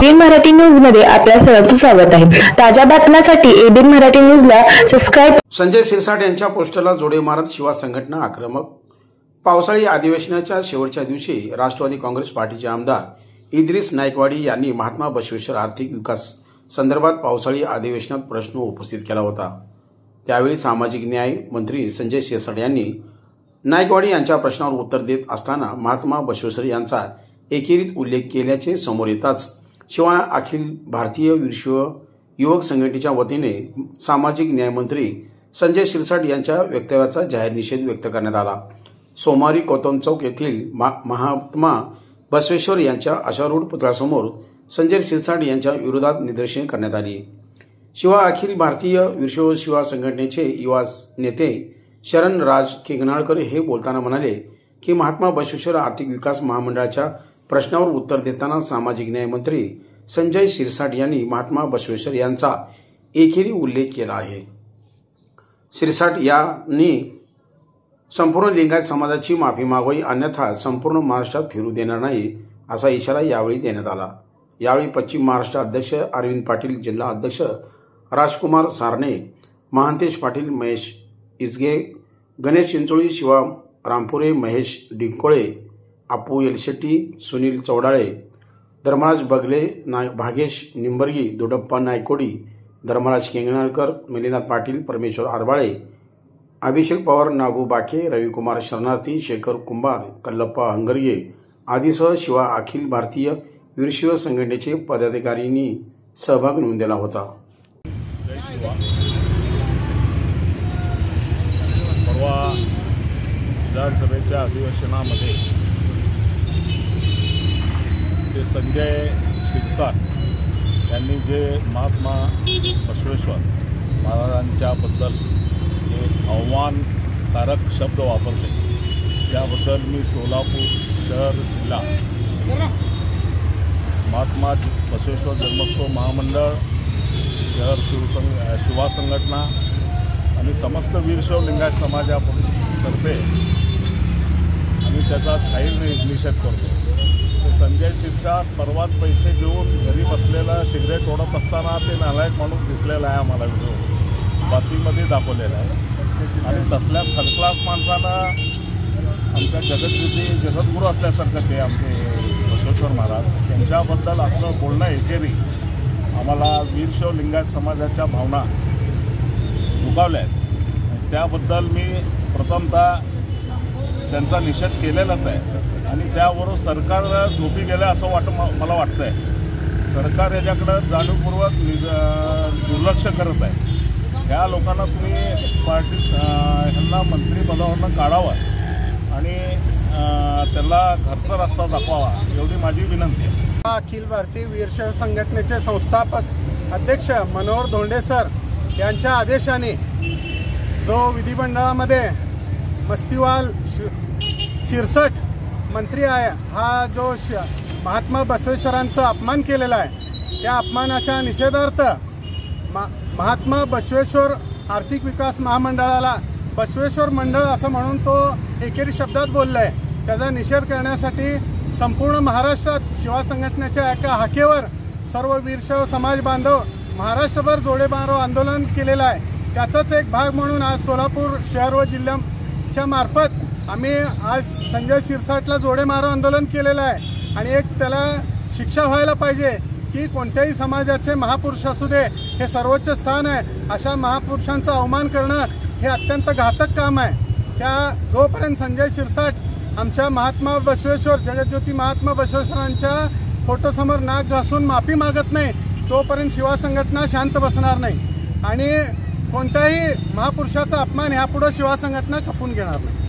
ABN Marathi news मध्ये आपल्या सर्वांचं स्वागत आहे। ताज्या बातम्यांसाठी एबीएन मराठी न्यूजला सबस्क्राइब। संजय शिरसाट यांच्या पोस्टरला जोडे मारत शिवा संघटना आक्रमक। पावसाळी अधिवेशनाच्या शेवटच्या दिवशी राष्ट्रवादी काँग्रेस पार्टीचे आमदार इद्रिस नायकवाडी यांनी महात्मा बसवेश्वर आर्थिक विकास संदर्भात पावसाळी अधिवेशनात प्रश्न उपस्थित केला होता। त्यावेळी सामाजिक न्याय मंत्री संजय शिरसाट यांनी नायकवाडी यांच्या प्रश्नावर उत्तर देत असताना महात्मा बसवेश्वर यांचा एकेरीत उल्लेख केल्याचे समोर येताच शिवाय अखिल भारतीय विश्व युवक संघटनेच्या वतीने सामाजिक न्याय मंत्री संजय शिरसाट यांच्या वक्तव्याचा जाहीर निषेध व्यक्त करण्यात आला। सोमवारी कोतम चौक येथील महात्मा बसवेश्वर यांच्या अश्वारूढ पुतळ्यासमोर संजय शिरसाट यांच्या विरोधात निदर्शने करण्यात आली। शिवाय अखिल भारतीय विश्व शिवा संघटनेचे युवा नेते शरण राज केंगनाळकर हे बोलताना म्हणाले की महात्मा बसवेश्वर आर्थिक विकास महामंडळाच्या प्रश्नावर उत्तर देताना सामाजिक न्याय मंत्री संजय शिरसाट यांनी महात्मा बसवेश्वर यांचा एकेरी उल्लेख केला आहे। शिरसाट यांनी संपूर्ण लिंगायत समाजाची माफी मागावी अन्यथा संपूर्ण महाराष्ट्रात फिरू देणार नाही असा इशारा यावेळी देण्यात आला। यावेळी पश्चिम महाराष्ट्र अध्यक्ष अरविंद पाटील, जिल्हा अध्यक्ष राजकुमार सारणे, महांतेश पाटील, महेश इसगे, गणेश चिंचोळी, शिवा रामपुरे, महेश डिंकोळे, अपू एलशेट्टी, सुनील चौडाळे, धर्मराज बगले, भागेश निंबर्गी, दोडप्पा नायकोडी, धर्मराज केंगणाळकर, मलिनाथ पाटील, परमेश्वर आरबाळे, अभिषेक पवार, नागू बाके, रविकुमार शरणार्थी, शेखर कुंभार, कल्लप्पा हंगरगे आदीसह शिवा अखिल भारतीय वीरशैव संघटनेचे पदाधिकाऱ्यांनी सहभाग नोंदवला होता। परवा विधानसभेच्या अधिवेशनामध्ये ते संजय शिरसाट यांनी जे महात्मा बसवेश्वर महाराजांच्याबद्दल जे आव्हानकारक शब्द वापरले त्याबद्दल मी सोलापूर शहर जिल्हा महात्मा बसवेश्वर जन्मोत्सव महामंडळ, शहर शिवा संघटना आणि समस्त वीरशैव लिंगायत समाजातर्फे आम्ही त्याचा जाहीर निषेध करतो। संजय शिरसाट परवात पैसे घेऊन घरी बसलेला सिगरेट ओढत असताना ते नालायक माणूस दिसलेला आहे, आम्हाला व्हिडिओ बातमीमध्ये दाखवलेला आहे। आणि तसल्या थर्ड क्लास माणसानं आमच्या जगद्गुरू असल्यासारखं ते आमचे बसवेश्वर महाराज त्यांच्याबद्दल असं बोलणं एकेरी आम्हाला वीरशैव लिंगायत समाजाच्या भावना दुखावल्या आहेत। त्याबद्दल मी प्रथमतः त्यांचा निषेध केलेलाच आहे आणि त्यावरून सरकार झोपी गेलं असं मला वाटतं आहे। सरकार याच्याकडं जाणीवपूर्वक दुर्लक्ष करत आहे। ह्या लोकांना तुम्ही ह्यांना मंत्रिपदावरून काढावं आणि त्यांना घरचा रस्ता दाखवावा एवढी माझी विनंती आहे। अखिल भारतीय वीरशैव संघटनेचे संस्थापक अध्यक्ष मनोहर धोंडे सर यांच्या आदेशाने जो विधिमंडळामध्ये मस्तीवाल शिरसाट मंत्री आहे हा जो महात्मा बसवेश्वरांचा अपमान केलेला आहे त्या अपमानाच्या निषेधार्थ महात्मा बसवेश्वर आर्थिक विकास महामंडळाला बसवेश्वर मंडळ असं म्हणून तो एकेरी शब्दात बोललाय। त्याचा निषेध करण्यासाठी संपूर्ण महाराष्ट्रात शिवा संघटनेच्या एका हाकेवर सर्व वीरशैव समाज बांधव महाराष्ट्रभर जोडे मारो आंदोलन केलेलं आहे। त्याचाच एक भाग म्हणून आज सोलापूर शहर व जिल्ह्याच्या मार्फत आम्ही आज संजय शिरसाटला जोडे मारो आंदोलन केलेलं आहे आणि एक त्याला शिक्षा व्हायला पाहिजे की कोणत्याही समाजाचे महापुरुष असू दे, हे सर्वोच्च स्थान आहे, अशा महापुरुषांचा अवमान करणं हे अत्यंत घातक काम आहे। त्या जोपर्यंत संजय शिरसाट आमच्या महात्मा बसवेश्वर जगज्योती महात्मा बसवेश्वरांच्या फोटोसमोर नाक घासून माफी मागत नाही तोपर्यंत शिवा संघटना शांत बसणार नाही आणि कोणत्याही महापुरुषाचा अपमान यापुढे शिवा संघटना खपून घेणार नाही।